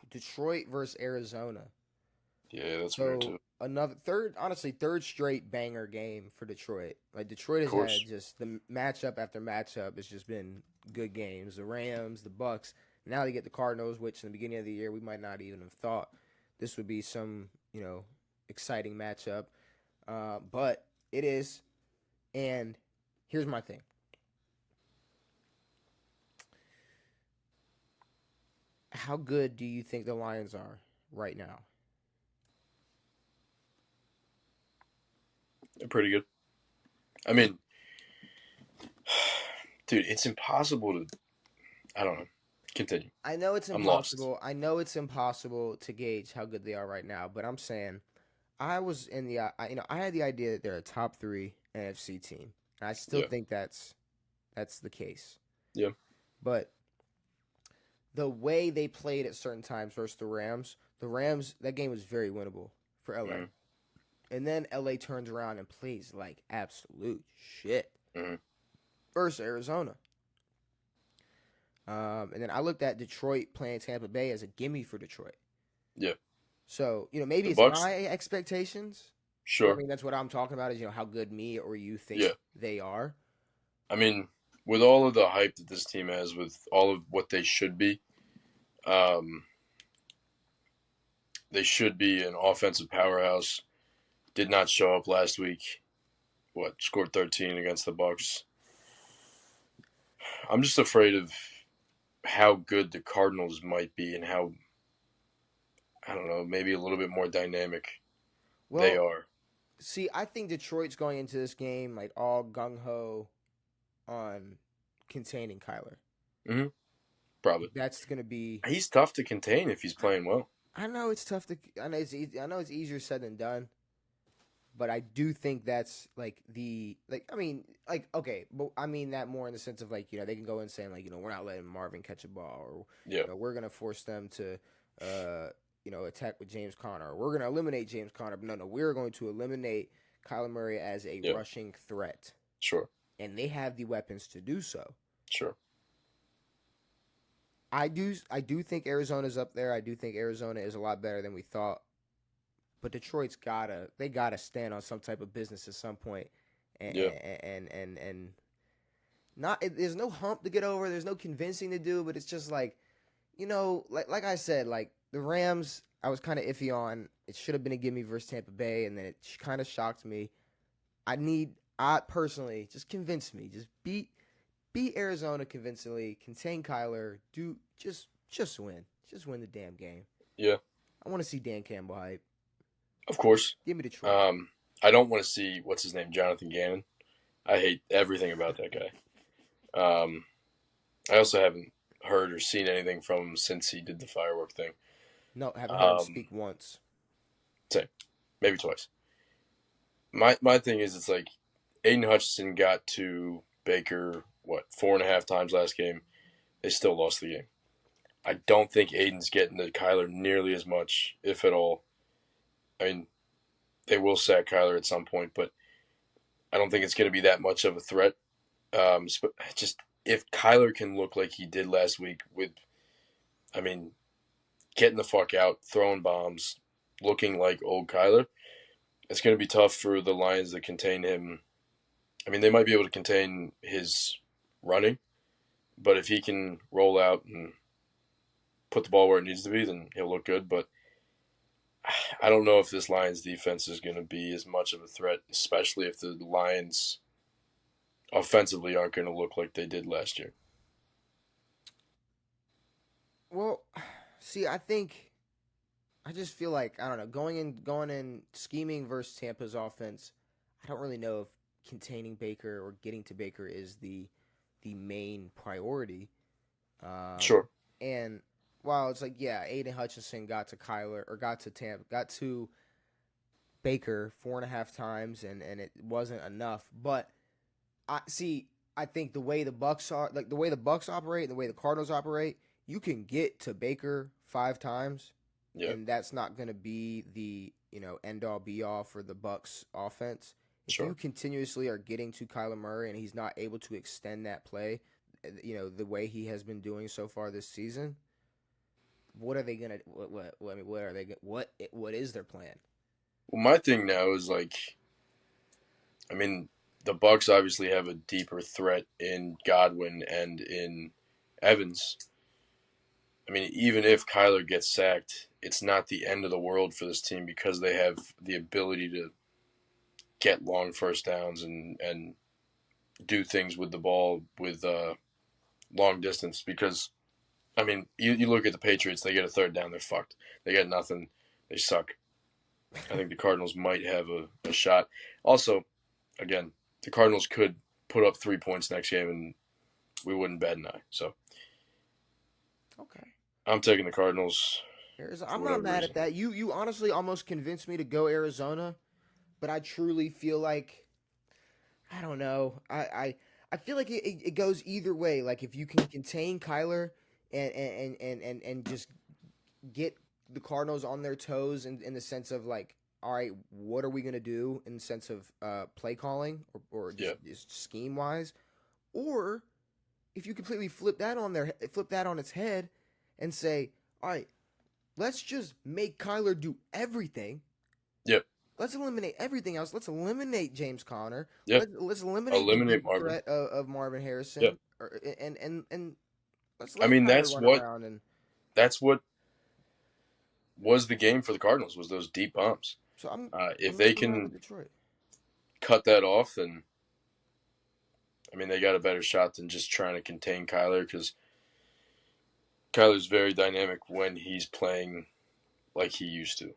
Detroit versus Arizona. Yeah, that's weird too. So another third straight banger game for Detroit. Like Detroit Of has had course. just the matchup after matchup. It's just been good games. The Rams, the Bucks. Now they get the Cardinals, which in the beginning of the year we might not even have thought this would be some exciting matchup. But it is. And here's my thing. How good do you think the Lions are right now? They're pretty good. I mean, dude, it's impossible to. I don't know. Continue. I know it's I'm lost. impossible. I know it's impossible to gauge how good they are right now, but I'm saying I was in the I had the idea that they're a top 3 NFC team. And I still Yeah. think that's the case. Yeah. But the way they played at certain times versus the Rams that game was very winnable for LA. Mm-hmm. And then LA turns around and plays like absolute shit Mm-hmm. versus Arizona. And then I looked at Detroit playing Tampa Bay as a gimme for Detroit. Yeah. So, maybe The it's Bucks. my expectations. But I Sure. mean, that's what I'm talking about is, how good me or you think Yeah. they are. I mean, with all of the hype that this team has, with all of what um, they should be an offensive powerhouse. Did not show up last week. What, scored 13 against the Bucks. I'm just afraid of how good the Cardinals might be and how, I don't know, maybe a little bit more dynamic they Well, are. see, I think Detroit's going into this game like all gung ho on containing Kyler. Hmm. Probably. That's going to be. He's tough to contain if he's playing well. I know it's tough to. I know it's easier said than done. But I do think that's like the like. I mean, like okay, but I mean that more in the sense of like they can go in saying like we're not letting Marvin catch a ball or Yeah. we're gonna force them to attack with James Conner. We're gonna eliminate James Conner. But no, we're going to eliminate Kyler Murray as a Yeah. rushing threat, Sure. and they have the weapons to do so. Sure. I do think Arizona's up there. I do think Arizona is a lot better than we thought. But Detroit's gotta stand on some type of business at some point, and Yeah. and not there's no hump to get over. There's no convincing to do, but it's just like like I said, like the Rams, I was kind of iffy on. It should have been a gimme versus Tampa Bay, and then it kind of shocked me. I personally just convince me, just beat Arizona convincingly, contain Kyler, do just win the damn game. Yeah. I want to see Dan Campbell hype. Of course. Give me Detroit. Um, I don't want to see what's his name, Jonathan Gannon. I hate everything about that guy. Um, I also haven't heard or seen anything from him since he did the firework thing. No, haven't heard him Um, speak once. Same, maybe twice. My thing is, it's like Aiden Hutchinson got to Baker what 4.5 times last game. They still lost the game. I don't think Aiden's getting to Kyler nearly as much, if at all. I mean, they will sack Kyler at some point, but I don't think it's going to be that much of a threat. Just if Kyler can look like he did last week with, I mean, getting the fuck out, throwing bombs, looking like old Kyler, it's going to be tough for the Lions to contain him. I mean, they might be able to contain his running, but if he can roll out and put the ball where it needs to be, then he'll look good. But I don't know if this Lions defense is going to be as much of a threat, especially if the Lions offensively aren't going to look like they did last year. Well, see, I just feel like I don't know going in scheming versus Tampa's offense. I don't really know if containing Baker or getting to Baker is the main priority. Um, Sure. and while it's like yeah, Aiden Hutchinson got to Kyler or got to Baker 4.5 times, and it wasn't enough. But I see. I think the way the Bucks are, like the way the Bucks operate, and the way the Cardinals operate, you can get to Baker 5 times, Yeah. and that's not going to be the end all be all for the Bucks offense. If you Sure. continuously are getting to Kyler Murray and he's not able to extend that play, the way he has been doing so far this season, what are they gonna? I mean, what are they? What is their plan? Well, my thing now is like, I mean, the Bucks obviously have a deeper threat in Godwin and in Evans. I mean, even if Kyler gets sacked, it's not the end of the world for this team because they have the ability to get long first downs and do things with the ball with long distance. Because I mean, you look at the Patriots; they get a third down, they're fucked. They got nothing. They suck. I think the Cardinals might have a shot. Also, again, the Cardinals could put up 3 points next game, and we wouldn't bat an eye. So Okay. I'm taking the Cardinals for I'm not whatever mad reason. at that. You honestly almost convinced me to go Arizona, but I truly feel like I don't know. I feel like it goes either way. Like if you can contain Kyler and just get the Cardinals on their toes in the sense of like, all right, what are we gonna do in the sense of play calling or Yeah, just scheme wise, or if you completely flip that on its head and say, all right, let's just make Kyler do everything. yep, Let's eliminate everything else. Let's eliminate James Conner. yep. Let's eliminate the Eliminate deep Marvin. threat of Marvin Yep. Harrison, and let's I let mean, Kyler run around. And that's what was the game for the Cardinals was those deep bombs. so If I'm they gonna ride can with Detroit. cut that off, then I mean they got a better shot than just trying to contain Kyler because Kyler's very dynamic when he's playing like he used to.